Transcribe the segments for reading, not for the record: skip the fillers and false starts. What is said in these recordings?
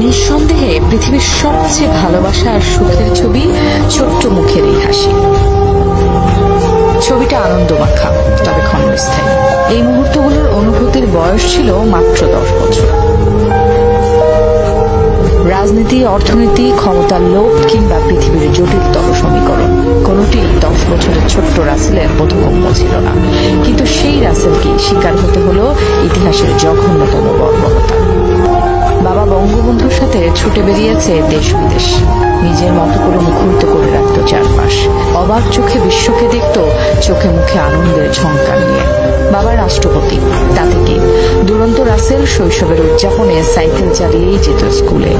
নিঃসন্দেহে পৃথিবীর সবচেয়ে ভালোবাসা আর সুখের ছবি ছোট্ট মুখের এই হাসি। ছবিটা আনন্দমাখা, তবে ক্ষণস্থায়ী। এই মুহূর্তগুলোর অনুভূতির বয়স ছিল মাত্র 10 বছর। রাজনীতি, অর্থনীতি, ক্ষমতার লোভ কিংবা পৃথিবীর জটিলতর সমীকরণ কোনটি 10 বছরের ছোট্ট রাসেলের বোধগম্য ছিল না। কিন্তু সেই রাসেলকে শিকার হতে হলো ইতিহাসের জঘন্যতম বর্বরতা। বাবা বঙ্গবন্ধুর সাথে ছুটে বেরিয়েছে দেশ বিদেশ, নিজের মতো করে মুখরিত করে রাখত চারপাশ। অবাক চোখে বিশ্বকে দেখত চোখে মুখে আনন্দের ঝঙ্কার নিয়ে। বাবা রাষ্ট্রপতি, তাতে কি? দুরন্ত রাসেল শৈশবের উদযাপনে সাইকেল চালিয়েই যেত স্কুলে।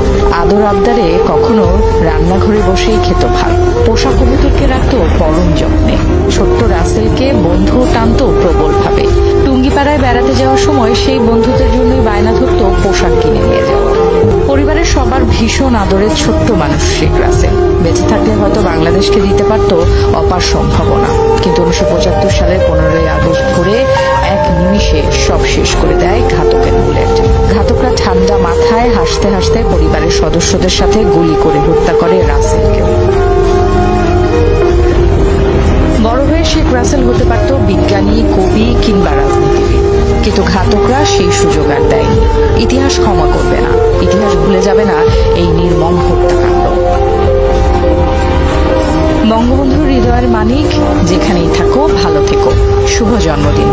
আদর আবদারে কখনো রান্নাঘরে বসেই খেত ভাত। পোষা কবুতরকে রাখত পরম যত্নে। ছোট্ট রাসেলকে বন্ধু টানত প্রবল ভাবে। টুঙ্গিপাড়ায় বেড়াতে যাওয়ার সময় সেই বন্ধুদের জন্যই বায়না ধরত পোশাক কিনে নিয়ে যাওয়া। পরিবারের সবার ভীষণ আদরের ছোট্ট মানুষ শেখ রাসেল। বেঁচে থাকলে হয়তো বাংলাদেশকে দিতে পারত অপার সম্ভাবনা। কিন্তু 1975 সালের 15ই আগস্ট ভোরে এক নিমিষে সব শেষ করে দেয় ঘাতকের বুলেট। ঘাতকরা ঠান্ডা মাথায় হাসতে হাসতে পরিবারের সদস্যদের সাথে গুলি করে হত্যা করে রাসেলকে। বড় হয়ে শেখ রাসেল হতে পারত বিজ্ঞানী, কবি কিংবা রাজনীতিবিদ, কিন্তু ঘাতকরা সেই সুযোগ আর দেয়নি। ইতিহাস ক্ষমা করবে না, ইতিহাস ভুলে যাবে না এই নির্মম হত্যাকাণ্ড। বঙ্গবন্ধুর হৃদয়ের মানিক, যেখানেই থাকো ভালো থেকো। শুভ জন্মদিন।